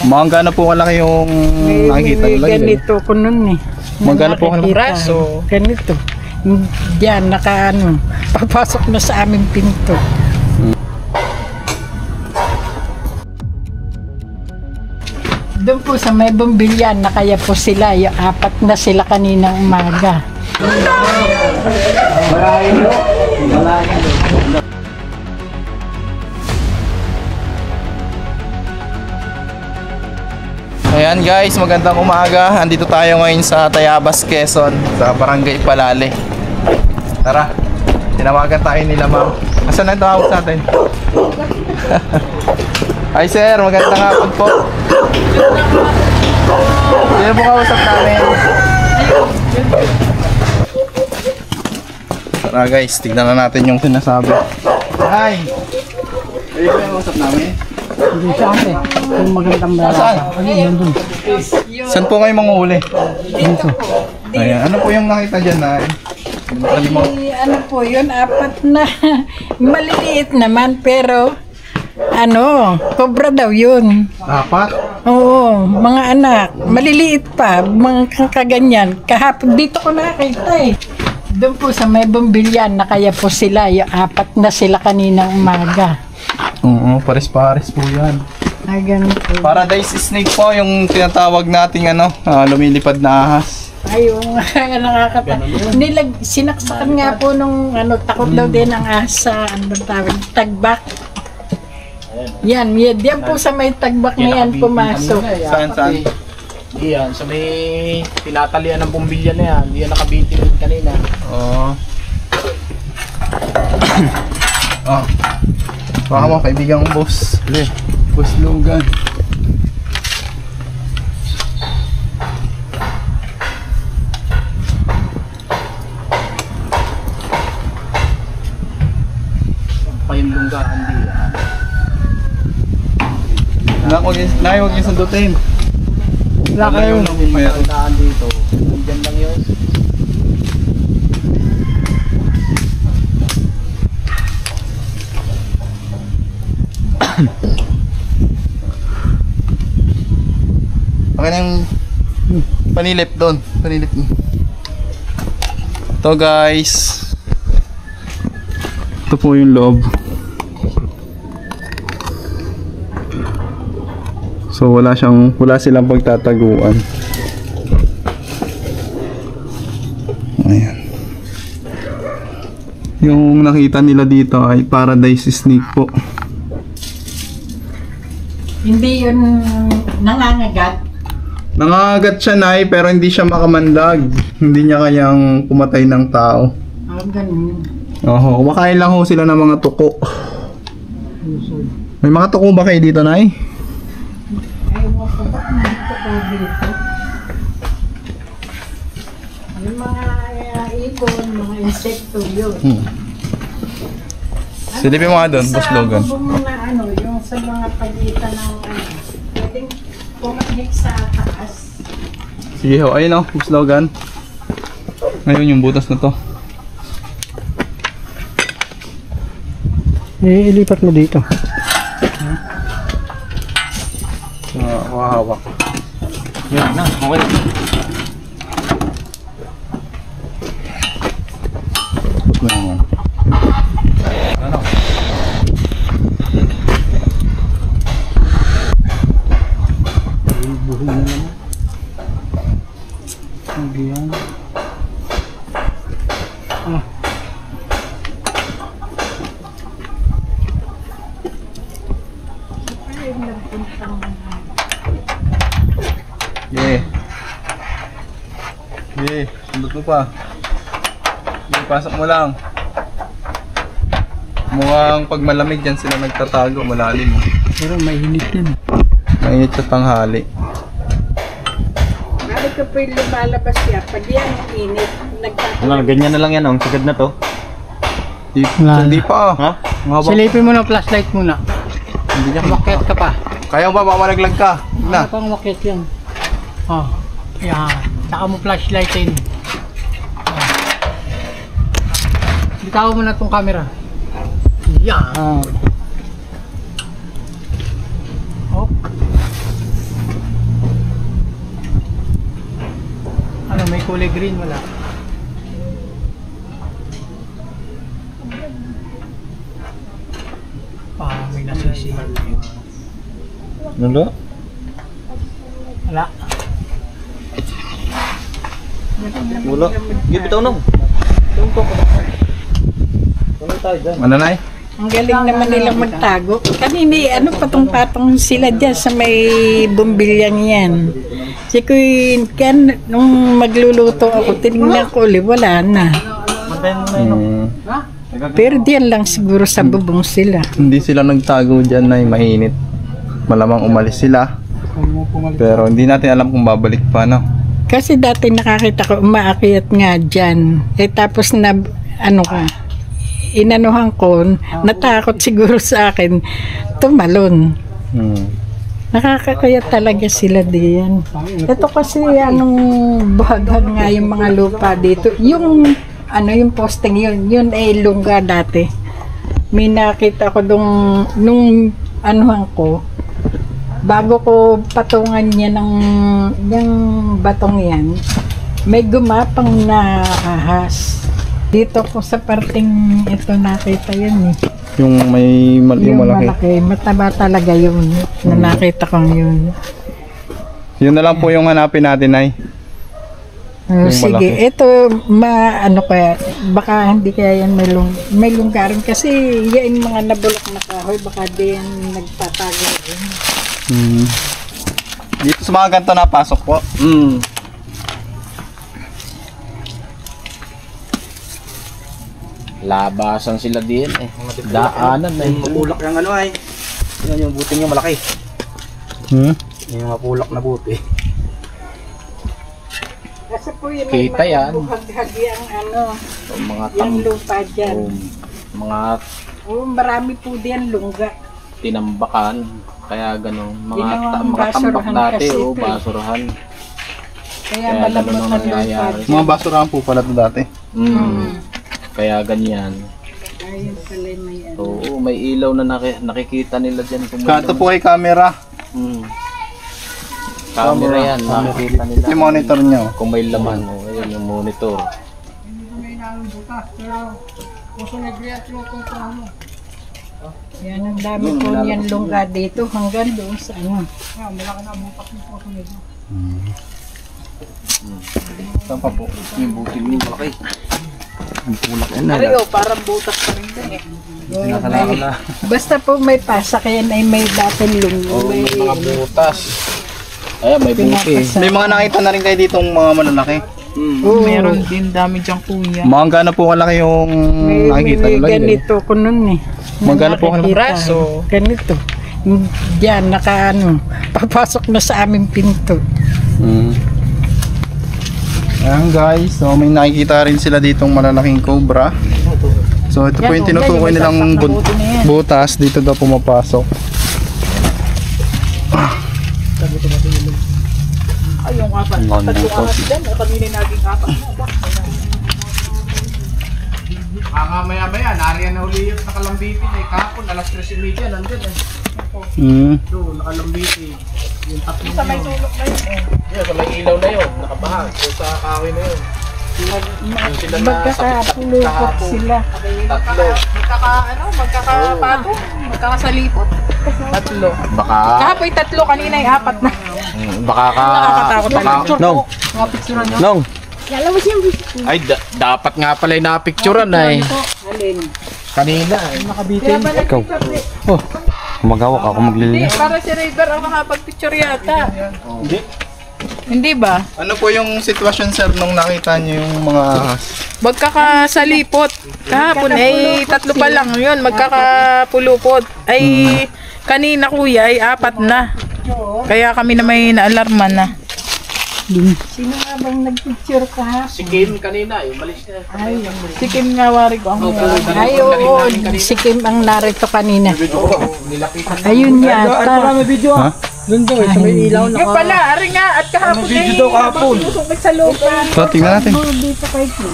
Mangga na po kalaki yung nakikita nila. Ganito ko nun eh. Mangga na po kalaki praso. Ganito. Diyan, papasok na sa aming pinto. Doon po sa may bumbilyan na kaya po sila, yung 4 na sila kaninang umaga. Ayan guys, magandang umaga. Andito tayo ngayon sa Tayabas, Quezon, sa Barangay Palale. Tara, tinawagan tayo nila ma'am. Asan ang tawag sa atin? Hi sir, magandang hapon po. Sino po kausap namin? Tara guys, tignan na natin yung sinasabi. Hi! Sino po yung kausap namin? Hindi siya ate, yung magandang lalaki. Saan po kayo manguhuli? Dito. Ayan, ano po yung nakita dyan na? Ano po yun, 4 na. Maliliit naman pero cobra daw yun. 4? Oo, mga anak. Maliliit pa, mga kaganyan. Kahapon dito ko nakita eh. Doon po sa may bumbilyan na kaya po sila, yung 4 na sila kaninang umaga. Oo, pares-pares po yan. Ganito. Paradise snake po yung tinatawag nating lumilipad na ahas. Ayun, sinaksakan nga po nung takot daw din ang ahas sa tagbak. Yan po sa may tagbak na yan pumasok. Saan? Yan, sa may tinatalian ng bumbilya na yan. Yan nakabiti rin kanina. Oo. Oh. Baka mo, kaibigan kong boss. Boss Logan. Payong lunggaan di yan. Huwag yung sandutin. Wala kayo. Lunggaan dito. Diyan lang yun. Okay na yung panilip doon. Panilip mo. Ito guys. Ito po yung loob. So wala silang pagtataguan. Ayan. Yung nakita nila dito ay paradise snake po. Hindi yun nangangagat. Nangangagat siya Nay, pero hindi siya makamandag. Hindi niya kayang pumatay ng tao. Ganun. Oo, kumakain lang ho sila ng mga tuko. May mga tuko ba kayo dito Nay? Ayaw ko ba dito dito? Yung mga ibon, mga insekto yun. Silipin mo nga doon, Boss Logan. Sa muna yung sa mga pagitan ng pwedeng pumahik sa taas. Sige ho, ayun o, Boss Logan. Ngayon yung butas na to. Ilipat mo dito. Hawak. Yan na, okay. Put mo naman. Ano? Buhin mo naman. Ayan. Sundot mo pa. Pasok mo lang. Mukhang pag malamig dyan sila nagtatago, malalim. Pero mainit yun. Mainit sa tanghali. Bakit ko po yung lumalabas yan? Pag yan init, nagtatago. Ganyan na lang yan, ang sagad na to. Hindi pa. Ha? Silipin mo na flashlight muna. Hindi niya Umakyat ka pa. kaya ba mamalaglag ka? Ano pang umakyat yan? Yan. Saka mo flashlightin. Bitaw mo na itong camera. Yan. may kulay green, wala. May nasisi. Wala? Wala. Wala. Gibitaw nung. Ano na eh? Ang galing naman nilang magtago. Kanina, patong-patong sila dyan sa may bumbilyang yan. Si Queen, nung magluluto ako, tinignan ko ulit, wala na. Pero diyan lang siguro sa bubong sila. Hindi sila nagtago dyan na mainit. Malamang umalis sila. Pero hindi natin alam kung babalik pa, no? Kasi dati nakakita ko umaakyat nga dyan. Tapos na, inanuhan ko, natakot siguro sa akin, tumalon. Nakakakaya talaga sila diyan. Ito kasi buhaghag nga yung mga lupa dito. Yung posting yun ay lungga dati. May nakita ko nung anuhan ko, bago ko patungan niya yung batong yan, may gumapang na ahas. Dito ko sa parting ito nakita yun eh. Yung may yung malaki. Mataba talaga yun. Na nakita kong yun. Yun na lang po yung hanapin natin ay. Sige, malaki. ito kaya, baka hindi kaya yan may lunggarin kasi yan mga nabulok na kahoy, baka din nagtatago rin. Dito sa mga ganito napasok po. Labasan sila din eh. Daanan na eh. Mapulak yung ay. Yan yung buti niya malaki. Yung mapulak na buti. Kasi po yun Kita yan. buhaghag yung Mga yung lupa dyan. Marami po diyan lungga. Tinambakan. Kaya ganun. Mga Ginawang tambak basurahan dati kasi ito eh. basurahan. Kaya Kaya malambot ganun ang na lupa nangyayari. dyan. Mga basurahan po pala ito dati. Kaya ganyan. Ayun pala may Oo, may ilaw na nakikita nila dyan. Kato po kay camera. Camera yan, nakikita nila. Yung monitor nyo. Kung may laman, ayun yung monitor. Yan ang dami po niyan lungga dito hanggang doon sa Saan pa po? Yung buti niya malaki. parang butas pa rin din eh. Nakala. Basta po may pasak yan ay may dating lungga. May mga butas. Ayan, may buti. May mga nakita na rin kayo ditong mga malalaki. Meron din dami dyan kuya. Mga gano'n po kalaki yung nakikita nyo lang. ganito ko nun eh. Magkano po kalaki? Braso. Ganito. Diyan, papasok na sa aming pinto. Ayan guys, so may nakikita rin sila ditong malalaking cobra. So ito po yung tinutukoy nilang butas, dito daw pumapasok. Ay, yung apat. Tatlong apat dyan. O kanina naging apat na. Maya-maya, nariyan na uli yung nakalambitin eh. Kahapon, alas 3:30, nandun eh. Doon, nakalambitin. Yung tatlong sa may sulok na yun. Yan, sa may ilaw na yun. Nakabahan. Doon sa kahoy na yun. Yung sila na Magkakapulupot sila. Tatlo. Magkakapato, magkakasalipot. Tatlo. Baka... Kahapoy tatlo, kanina ay apat na. Baka ka... Nakakatakot talaga. Nong. Mga picture nyo. Nong. Ay, dapat nga pala yung napicturean eh. Kanina eh. Ikaw. Oh. Magawak ako maglilinis. Para si River ang makapag-picture yata. Hindi ba? Ano po yung sitwasyon sir nung nakita niyo yung mga ahas? Magkakasalipot. Kahapon ay tatlo pa lang yun. Magkakapulupot. Ay kanina kuya ay apat na. Kaya kami na may naalarman na. Sino nga bang nagpicture ka? Si Kim kanina, umalis na. Si Kim nga wari ko ang Ay, oo. Si Kim ang narito kanina. Ayun yata. Ha? Doon daw, sa may ilaw Yung pala, ari nga, at kahapon ay tusok sa loob. So tingnan natin. dito kay Kim.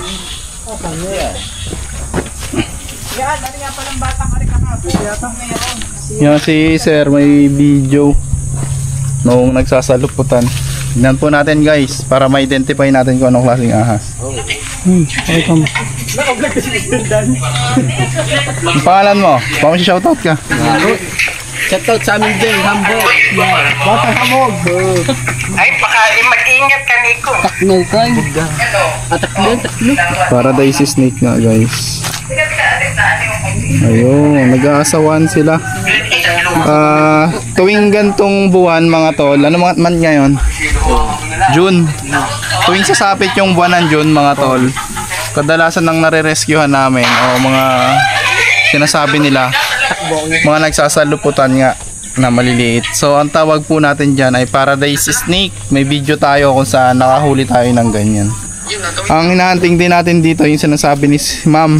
Yan, ari nga palang batang ari kahapon. Yan si sir may video noong nagsasaluputan. Tignan po natin guys, para ma-identify natin kung anong klaseng ahas. Ang pangalan mo? Baka mo shoutout ka. Shoutout sa amin din, Hamburg. Bata Hamburg. Ay, baka mag-ingat ka, Nico. Takno tayo. Takno. Paradise snake nga guys. Ayun, nag-aasawan sila. Tuwing gantong buwan mga tol, ano mga man ngayon? June. Tuwing sasapit yung buwan ng June mga tol, kadalasan nang nare-rescuehan namin o mga sinasabi nila, mga nagsasaluputan nga na maliliit. So ang tawag po natin dyan ay paradise snake. May video tayo kung saan nakahuli tayo ng ganyan. Ang hinahunting din natin dito yung sinasabi ni ma'am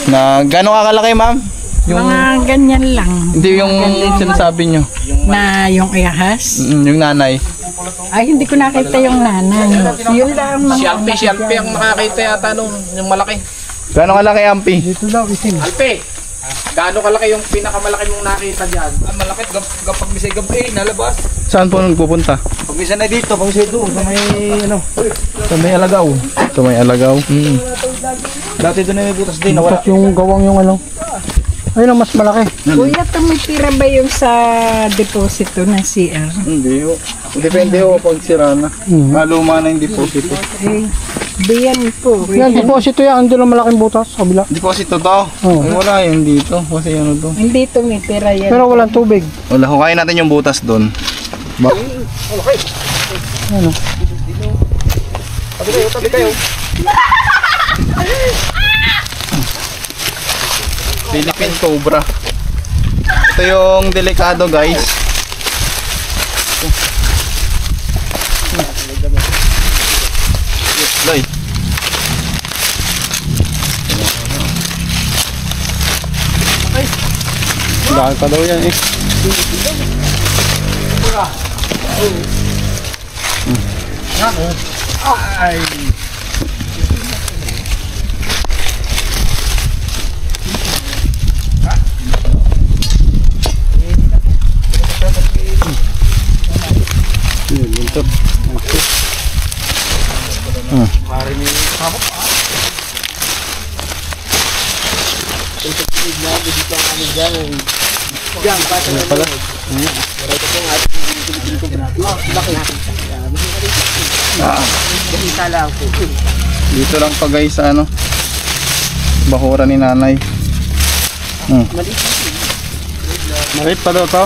na gano'ng kakalaki ma'am? Mga ganyan lang. Hindi yung sinasabi nyo. Na yung ahas. Yung nanay. Ay, hindi ko nakita yung nanay. Yun lang mga Si Alpi ang nakakita yata nung yung malaki. Gano'ng kalaki ampi? Alpi! Gaano kalaki yung pinakamalaki mong nakita dyan? Malaki, kapag misay gabi, nalabas. Saan po nagpupunta? Pag misa na dito, pag misa doon, sa may, ano, sa may alagaw. Ito may alagaw. Dati doon na may butas din, nawala. Yung gawang yung ano. Ayun ang mas malaki. Kuya, tumitira ba yung sa deposito ng CR? Hindi ho. Depende ho pag sira na. Maluma na yung deposito. Eh, diyan po. Yan, deposito yan. Andun ang malaking butas sa kabila. Deposito to? Oo. Ay, wala yun dito. Kasi ano to. Hindi tumitira yan. Pero walang tubig. Wala, hukayin natin yung butas doon. Ano? Tabi kayo. Philippine Cobra. Ito yung delikado guys. Loy. Dahil pa daw yan eh. Dito lang pa guys sa ano, bakura ni nanay. Maliit pa daw to.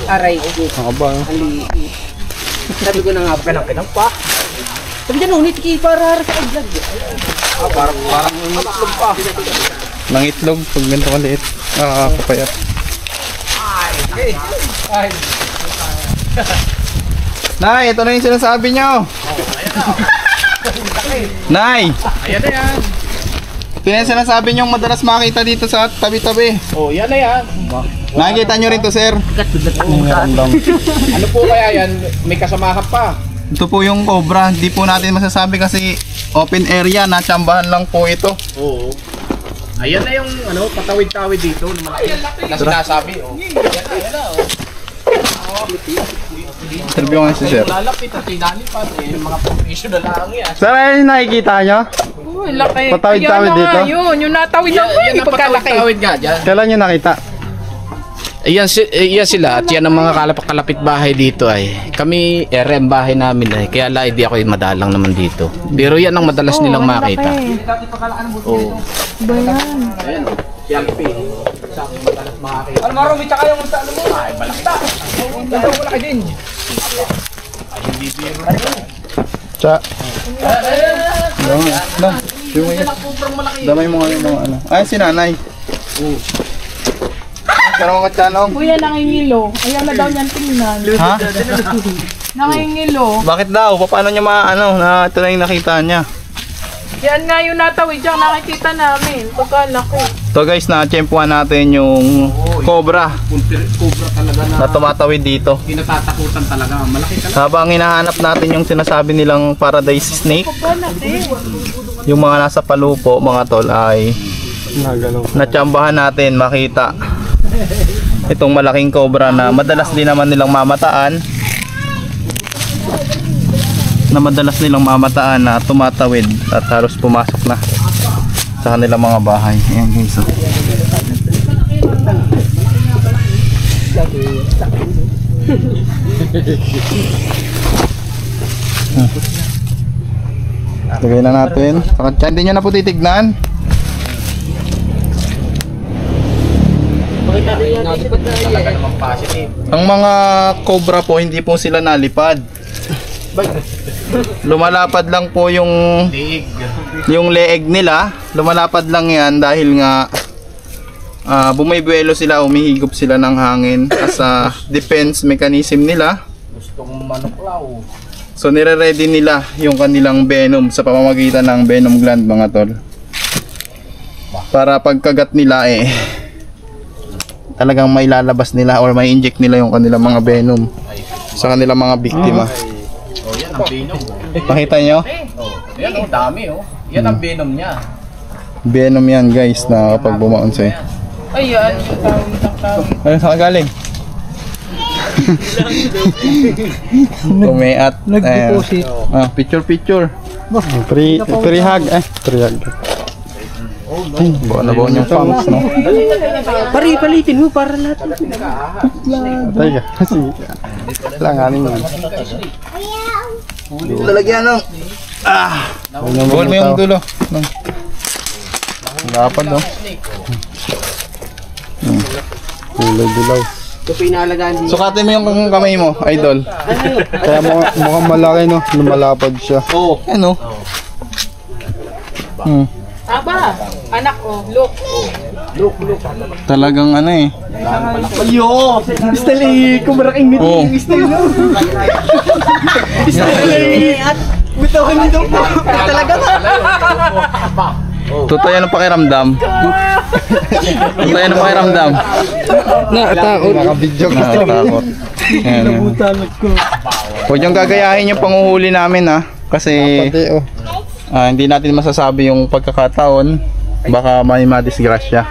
Aray. Nakaba. Sabi ko na nga pinang pa. Sabi dyan, unit ki para sa vlog. Parang matlog pa. Nang itlog pag ganito kaliit. Nakakapayat. Ay. Nay, ito na yung sinasabi nyo. Nay, Ayan na yan. ito na yung sinasabi nyo madalas makita dito sa tabi-tabi. Oh, yan na yan. Nakikita nyo rin to sir. Ano po kaya yan? May kasamahan pa. Ito po yung cobra. Hindi po natin masasabi kasi open area. Natsambahan lang po ito. Oo. Ayan na yung ano, patawid-tawid dito na malaki. Na sinasabi. Oh. Ayan na. Interview nga si sir. Lalapit at tinalipat. Yung mga professional lang yan. Sir, ayun yung nakikita nyo? Uy, laki. Patawid-tawid Ayan na nga dito? yun. Yung natawid lang ko. Yan Hindi ang pagkalaki. patawid-tawid nga dyan. Kailan nyo nakita? Yan sila at yan ang mga kalapit bahay dito ay. Kami RM bahay namin ay. Kaya hindi ako madalang naman dito. Pero yan ang madalas nilang makita. Oo. Bayan. Ayan o. Yalpi. Sa akin madalas makakita. Ano marumi tsaka yung ano mo? Ay, malaki. Malaki din. Ay, hindi biro. Tsa. Damay mo nga yung mga ano. Ay, si nanay. Pero mga tanong. Kuya, nangingilo. Ayaw na daw niyan tingnan. Ha? Nangingilo. Bakit daw? Paano niya maano na ito na yung nakita niya? Yan nga yung natawid. Diyan nakikita namin. Pagkalaki. So guys, na-tsempuhan natin yung cobra Cobra talaga na na tumatawid dito. kinatatakutan talaga. Malaki talaga. Habang hinahanap natin yung sinasabi nilang paradise snake, yung mga nasa palupo mga tol ay natsambahan natin makita. itong malaking cobra na madalas din naman nilang mamataan. Na tumatawid at halos pumasok na sa kanilang mga bahay. Ayan guys. Lagay na natin. Saka hindi nyo na po titignan. Ang mga cobra po, hindi po sila nalipad. Lumalapad lang po yung leeg nila. Lumalapad lang yan dahil nga bumibuelo sila, umihigop sila ng hangin as a defense mechanism nila. Gustong manuklaw. So nire-ready nila yung kanilang venom sa pamamagitan ng venom gland, mga tol. Para pagkagat nila talagang may lalabas nila or may inject nila yung kanilang mga venom sa kanilang mga biktima. Oh, yan ang venom. Nakita nyo? Oh, yan ang dami oh. Yan ang venom niya. Venom yan guys na kapag bumaon sa'yo. Ayan, yung tawid ng tawid. Ayun, saan ka galing? Tumiat. Nag-deposit. Picture. Free hug. Free hug. Buo na buo yung pumps, no? Palitin mo para lahat. Teka, kasi langanin mo. Lalagyan ng buhol mo yung dulo. Dapat, no? Kulay dilaw. Sukatin mo yung kamay mo, idol. Kaya mukhang malaki, no? Lumalapad siya. Ano? Aba, anak ko, look. Talagang ano eh. Ayo! Stali, kumaraking nito. Oh. Stali, at bitawan nito po. Talaga na. Totoo yan ang pakiramdam. Totoo yan ang pakiramdam. Nakatakot. Nakabidyo ka. Nakatakot. Ayan. Nabutanag ko. Huwag yung gagayahin yung panguhuli namin, ha. Kasi Pati, oh. hindi natin masasabi yung pagkakataon. Baka may madisgrasya.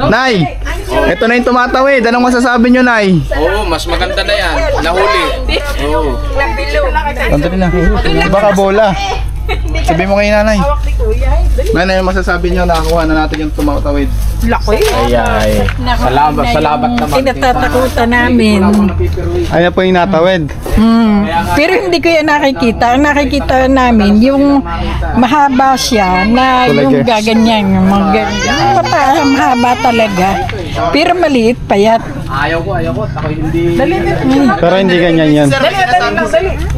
Nay! Ito na yung tumatawid. Anong masasabi nyo, Nay? Oo, mas maganda na yan. Nahuli. Oo. Sandali na. Baka bola. Sabi mo kay nanay. Nanay, yung masasabi nyo, nakakuha na natin yung tumatawid. Laki. Ay. Salamat naman. Tinatatakutan namin. Ayan po yung natawid. Pero hindi ko yan nakikita. Ang nakikita namin, yung mahaba siya na yung gaganyan. Mahaba talaga. Pero maliit pa yan. Ayaw ko. Ako hindi. Pero hindi ganyan yan. Dali.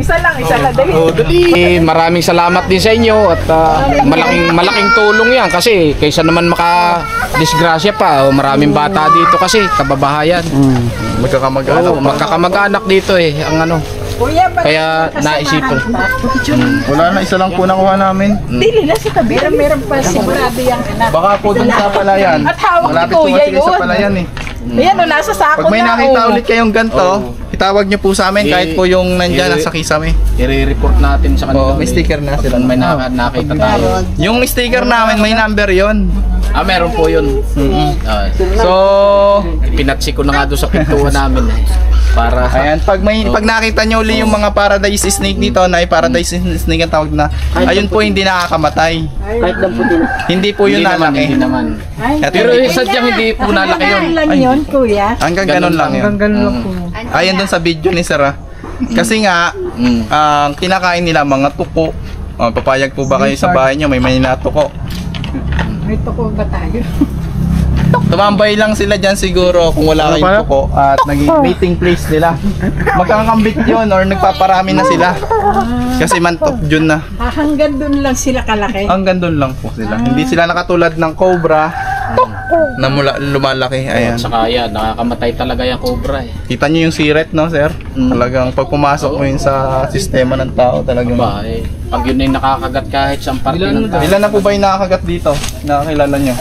Isa lang, dali. Dali. Maraming salamat din sa inyo at malaking tulong yan kasi kaysa naman maka-disgrasya pa. Maraming bata dito kasi kababahayan. Magkakamag-anak. Oo, magkakamag-anak dito ang ano. Kuya, Kaya naisipan. Wala na, isa lang po nakuha namin. Dili na sa tabi. Meron pa sigurado yung anak. Baka po dun sa palayan. At hawak ni Malapit po Kuya sila sa yun. palayan eh. Ayan, nasa sako Pag may na. nakita ulit kayong ganto, itawag nyo po sa amin kahit po yung nandyan nasa kisame. I-report natin sa kanila. Oo, may sticker na sila. May nakita tayo. Yung sticker namin, may number yon. Meron po yun. So, Pinatsi ko na nga doon sa pintuan namin para ayan, pag nakita nyo uli yung mga paradise snake dito, na paradise snake ang tawag na, ayun po hindi nakakamatay. Hindi po yun hindi nalaki. naman. Ito Pero yun, sadyang hindi po nalaki yun. lang yun, kuya. hanggang ganun lang yun. Ayan dun sa video ni Sarah. Kasi nga, ang kinakain nila mga tuko. Papayag po ba kayo sa bahay nyo? May natuko. May tuko ba tayo? Tumambay lang sila dyan siguro kung wala kayong tuko at naging mating place nila. Magkakambit yun or nagpaparami na sila. Kasi mantok dyan na. Hanggang doon lang sila kalaki. Hanggang doon lang po sila. Hindi sila nakatulad ng cobra na lumalaki. Ayan. Saka yan, nakakamatay talaga yung cobra Kita nyo yung siret, no, sir? Talagang pag pumasok mo yun sa sistema ng tao, talagang... Pag yun ay nakakagat kahit sa parte ng tao. Ilan na po ba yung nakakagat dito? Nakakilala nyo?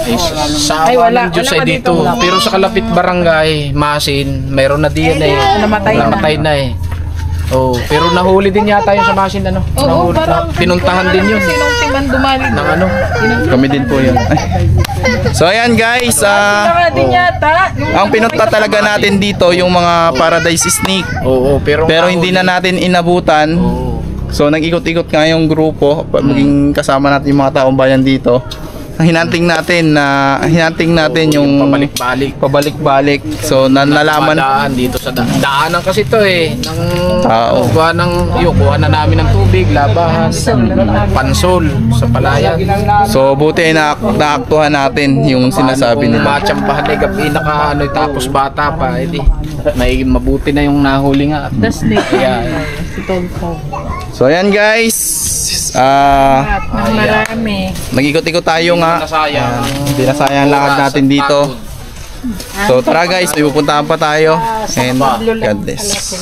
Sa awa ng Diyos ay dito. Pero sa kalapit barangay, Masin, mayroon na din namatay na Oh, pero nahuli din yata yung sa machine ano. Oo, parang pinuntahan din yun. Sinong timan dumali Ng ano. Kami din po yun. So ayan guys, Saka din yata. ang pinunta talaga natin dito yung mga paradise snake. Oo, pero Hindi na natin inabutan. Oo. So nag-ikot-ikot nga yung grupo, maging kasama natin yung mga taong bayan dito. Hinanting natin yung pabalik-balik. So nalaman Daan dito sa daanan kasi to eh ng Tao. kuha na namin ng tubig, labahan, pansol sa palayan. So buti ay naaktuhan natin yung sinasabi nila. Matsambahan ay gabi tapos bata pa edi mabuti na yung nahuli nga. The snake. Kaya Si Tolpo. So ayan guys, At ng marami. nag-ikot-ikot tayo nga. nasayang. Hindi na sayang ang lakad natin dito. So tara guys, may pupuntahan pa tayo. And God bless.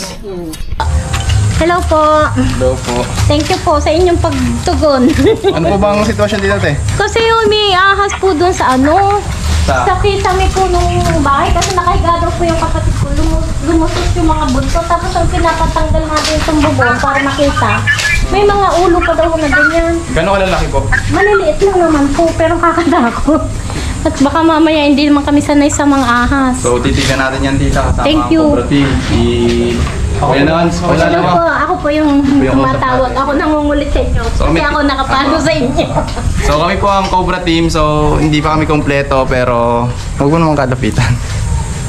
Hello po. Hello po. Thank you po sa inyong pagtugon. Ano po bang sitwasyon dito, te? Kasi may ahas po doon sa sa kisame ko nung bahay kasi nakahiga daw po yung kapatid ko. Lumusot yung mga buntot. Tapos ang pinapatanggal natin itong bubong para makita. May mga ulo pa daw na ganyan. Gano'ng kalalaki po? Maliliit lang naman po pero kakadakot. At baka mamaya hindi naman kami sanay sa mga ahas. So titignan natin yan dito kasama Thank ang you. Cobra Team. Kuya Nons, wala Hello na po, ako po yung tumatawag. Ako nangungulit sa inyo. Kasi may- ako nakapalo sa inyo. So kami po ang Cobra Team, so hindi pa kami kompleto pero huwag mo naman kadapitan.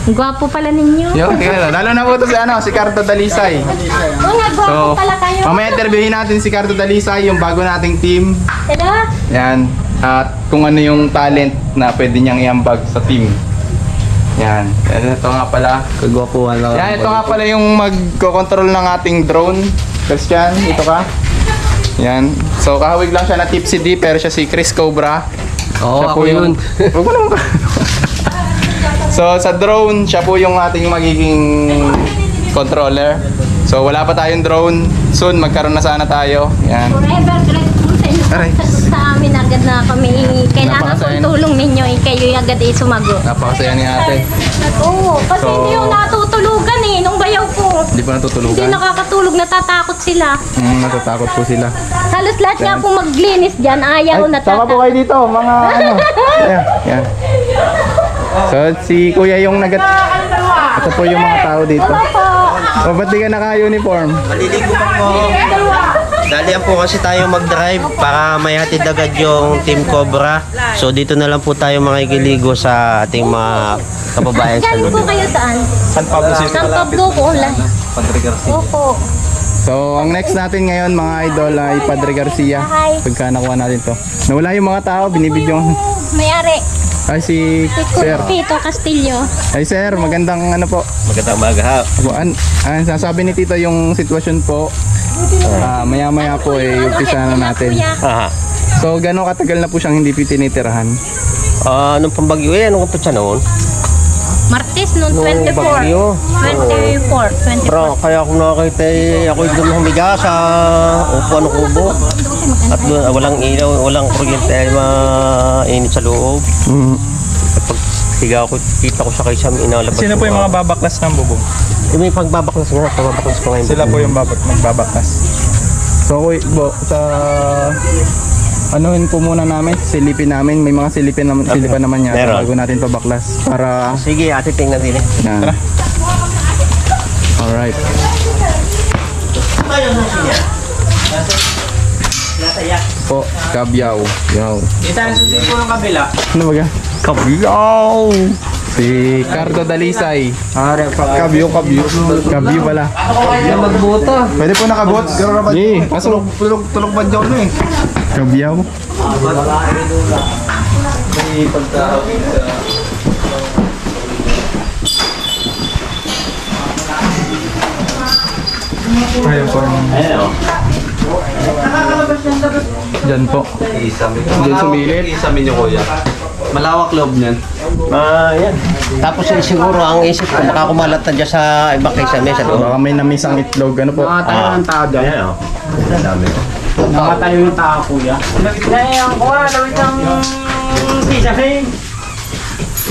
Ang gwapo pala ninyo. Yo, lalo na po to si Carto Dalisay. Oo nga, gwapo So, pala kayo. mamaya interviewin natin si Carto Dalisay, yung bago nating team. Hello? Yan. At kung ano yung talent na pwede niyang iambag sa team. Yan. Ito nga pala. Kagwapuhan lang. Yan, ito nga pala yung magko-control ng ating drone. Christian, ito ka. Yan. So, kahawig lang siya na Tipsy D, pero siya si Chris Cobra. Oo, Siya ako yun. Huwag mo naman So, sa drone, siya po yung ating magiging controller. So, wala pa tayong drone. Soon, magkaroon na sana tayo. Yan. Forever grateful sa inyo. Aray. Sa amin agad na kami kailangan Napakasaya. kong tulong ninyo. Kayo agad sumagot. Napakasaya ni ate. Oo, kasi So, hindi yung natutulugan eh. Nung bayaw ko. Hindi pa natutulugan. Hindi nakakatulog, natatakot sila. Natatakot po sila. Halos lahat nga po maglinis dyan, ayaw Sama po natatakot. kayo dito, mga ano. Yan, yan. So, si kuya yung ito po yung mga tao dito. O, ba't di ka naka-uniform? Maliligo pa po. Dalian po kasi tayo mag-drive para may hatid agad yung Team Cobra. So dito na lang po tayo makikiligo sa ating mga kababayan sa Galing po lugar. kayo saan? San Pablo City. San Pablo po ulan. Padre Garcia. Opo. So, ang next natin ngayon mga idol ay Padre Garcia. Hi. Pagka nakuha natin to. Nawala yung mga tao, binibidyo. May-ari. Ay, si Sir. Tito Castillo. Ay, Sir, magandang ano po. Magandang maga ha. Ang sasabi ni Tito yung sitwasyon po. Maya-maya po umpisa na natin. Kuya. Aha. So, gano'ng katagal na po siyang hindi tinitirahan? Anong pambagyo eh? Anong kapatsa noon? Martes noon, Nung 24. bagyo. 24. Pero kaya ako nakakita ako doon humiga sa upuan ng kubo. At doon walang ilaw, walang kuryente ay mainit sa loob. Pag higa ako, kita ko sa kaysam inalabas. Sino po yung mga babaklas ng bubong? May pagbabaklas nga, pagbabaklas ko ngayon. Sila po yung magbabaklas. So, sa anuhin po muna namin, silipin namin. May mga silipan naman yata Meron. bago natin pabaklas. Para, Sige, ate tingnan din eh. yan. Alright. Po, kabyaw. Yaw. Itaas sa sipo ng kabila. Ano ba ga? Kabyaw! Si Cardo Dalisay. Kabyo. Kabyo pala. Magbuto. Pwede po nakabot? Hindi. Kaso Tulog ba dyan eh? kabyaw. Ayun po. Diyan po. Diyan sumilip. Isamin niyo kuya. Malawak loob niyan. Yan. Tapos siguro ang isip ko, baka kumalat na dyan sa iba kaysa mesa doon. Baka may namis ang itlog. Ano po? Mga tayo ng tao dyan. Ayan o. Ang dami o. Mga tayo ng tao kuya. Ngayon ko lawit ng sisafin.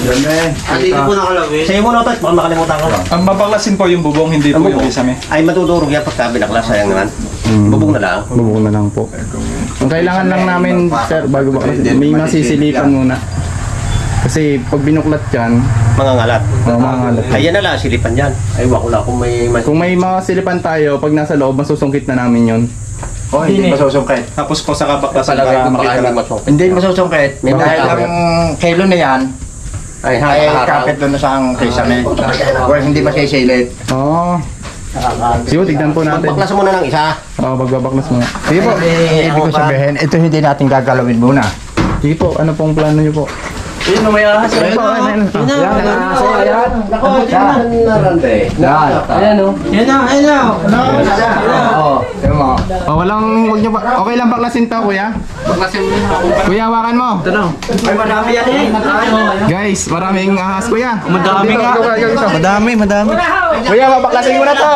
Hindi ko nakalawin. Sa'yo muna ito, baka makalimutan ko. Ang babaklasin po yung bubong, hindi po yung kisame. Ay, matudurog yan pagka binaklas, sayang naman. Bubong na lang. Bubong na lang po. Ang kailangan lang namin, sir, bago baklasin, may masisilipan muna. Kasi pag binuklat yan, Mga ngalat. mga ngalat. Ay, yan na lang, silipan dyan. Ay, wako lang kung may... Kung may mga silipan tayo, pag nasa loob, masusungkit na namin yun. Oh, hindi masusungkit. Tapos po sa kabaklasan Talaga para makita makita lang. Hindi masusungkit. May Dahil mga ang kilo na yan, Ay, ay haraw. kapit doon sa ang kisame. Or hindi masisilit. Oo. Sige, tignan po natin. Baklasan mo na ng isa. Oo, magbabaklas muna. Sige po. Ibig ko sabihin, ito hindi natin gagalawin muna. Sige po, ano pong plano niyo po? Yun na may ahas. Ayan po, ayan. Ayan o. Yan na, ayan na. Oo. Yan mo. Oh, huwag niyo pa. Okay lang baklasin to, kuya? Baklasin mo. Kuya, hawakan mo. Ito na. Ay, marami yan eh. Guys, maraming ahas, kuya. Madami nga. Madami. Kuya, babaklasin mo na to.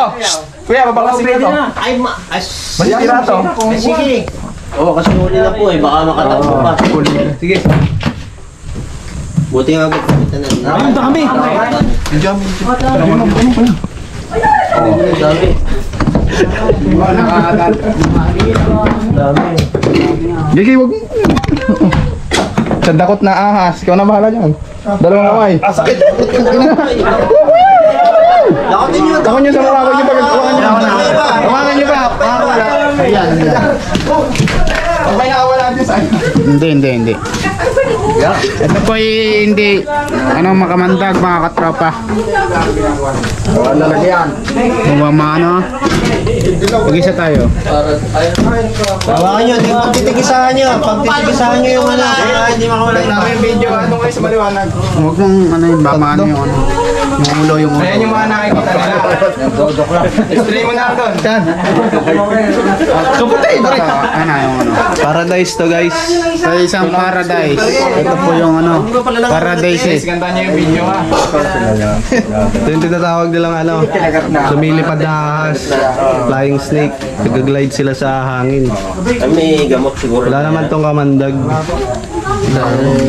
Kuya, babaklasin mo na to. Ay, Masisira to. Ay, sige. Oo, kasi huli na po eh. Baka makatakbo pa. Sige. Buti nga agad. Ang dami. Gigi, wag mo. Sadakot na ahas. Ikaw na bahala dyan. Dalawang kamay. Sakit. Ako nyo sa mukha ko yung pagkakawakan nyo. Hawakan nyo ba? Ayan. Ang may nakawala dyan saan? Hindi. Ito po hindi makamandag mga katropa. Lalagyan. Mga mag-isa tayo. Hawakan nyo. Pagtitigisahan nyo. Pagtitigisahan nyo yung ano. Hindi makawala yung Namin video. Anong kayo sa maliwanag? Huwag mong bamano yung yung ulo yung ulo. Ayan yung mga nakikita nila. Spray mo na doon. Saan? Kaputi. Yung Paradise to guys. Sa isang paradise. Ito po yung paradise Guys, ganda niyo yung video ha. Ito yung tinatawag nilang sumilipad na ahas, flying snake. Nag-glide sila sa hangin. May gamot siguro. Wala naman tong kamandag.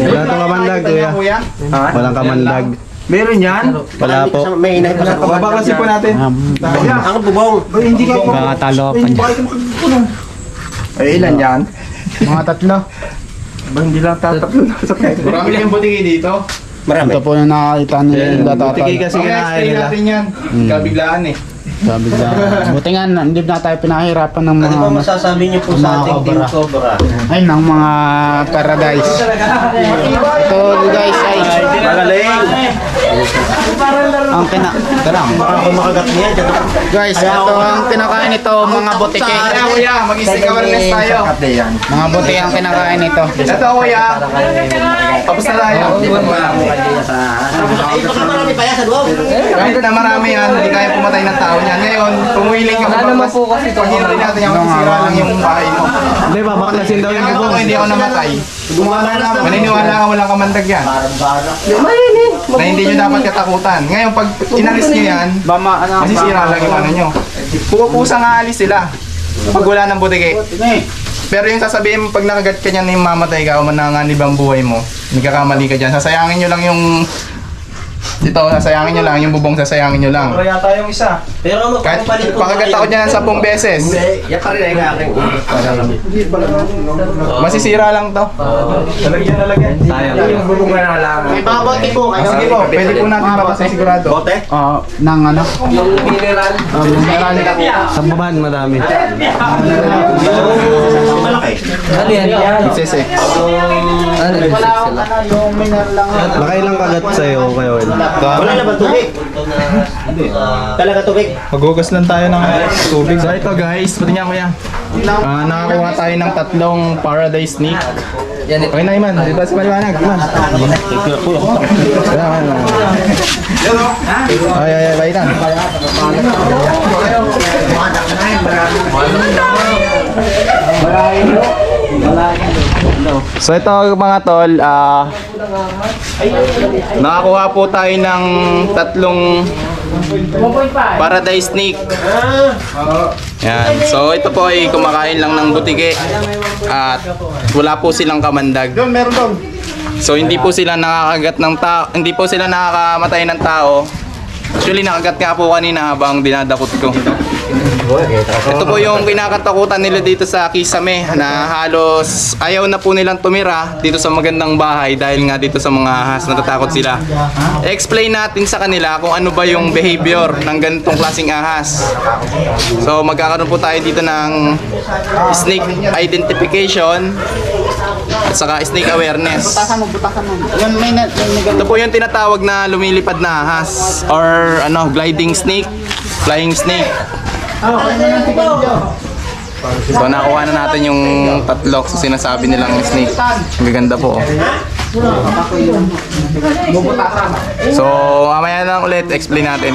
Wala tong kamandag, kuya. Walang kamandag. Meron yan? Wala po. May inahin pa sa Babaklasin po natin. Ang bubong. mga talo pa niya. Ay, ilan yan? Mga tatlo. Ba, hindi lang tatatlo na sa pwede. Marami yung butiki dito. Marami. Ito po yung nakakita nila yung Butiki kasi Okay, kinain explain nila. natin yan. Kabiglaan eh. Sabi lang. Buti nga, hindi na tayo pinahirapan ng Ano ba mga masasabi niyo po sa ating Team Cobra? ay ng mga paradise. Ito guys ay Magaling! ang Baka makagat niya dyan. guys, ito ang kinakain nito mga butike. Kaya kuya, mag-stick awareness tayo. Mga butike ang kinakain ito. Ito kuya. Tapos na tayo. Ay, baka marami pa yan sa loob. Kahit na marami yan, hindi kaya pumatay ng tao niyan. Ngayon, kung willing ka mababas, pag hindi natin yung masisira lang yung bahay mo. Hindi, babaklasin daw yung Kaya bubong. ako hindi ako namatay. Maniniwala ka walang kamandag yan. Na hindi nyo dapat katakutan. Ngayon, pag inalis nyo yan, masisira lang yung ano nyo. Pupusa nga alis sila. Pag wala ng butike. Pero yung sasabihin mo, pag nakagat ka niyan, mamatay ka o mananganib ang buhay mo, nagkakamali ka dyan. Sasayangin nyo lang yung... Ito, sasayangin nyo lang, yung bubong sasayangin nyo lang. Pero yata yung isa. Pero Kahit pakagat ako dyan 10 beses, yan pa rin ang aking masisira lang to. Lalagyan. Yung bubong na lang. May babote po kayo. Sige po, pwede po natin babasa sigurado. Bote? Ng Yung mineral. Sa babahan marami. Malaki. Ano yan? Sisik. Nakailang kagat sa'yo kayo. Wala na ba tubig? Talaga tubig? Maghugas lang tayo ng tubig. So ito guys, pati nga kuya. Nakakuha tayo ng 3 paradise snake. Okay na Iman, di ba si Maliwanag? Iman. Ay, baitan. So ito mga tol, nakakuha po tayo ng 3 paradise snake. Yan. So ito po ay kumakain lang ng butike at wala po silang kamandag. So hindi po sila nakakagat ng tao, hindi po sila nakakamatay ng tao. Actually nakagat nga po kanina habang dinadakot ko. Ito po yung kinakatakutan nila dito sa Kisame na halos ayaw na po nilang tumira dito sa magandang bahay dahil nga dito sa mga ahas, natatakot sila. Explain natin sa kanila kung ano ba yung behavior ng ganitong klaseng ahas. So magkakaroon po tayo dito ng snake identification at saka snake awareness. Ito po yung tinatawag na lumilipad na ahas or ano, gliding snake, flying snake. So nakuha na natin yung tatlo sa sinasabi nilang snake. Maganda po. So mamaya lang ulit explain natin.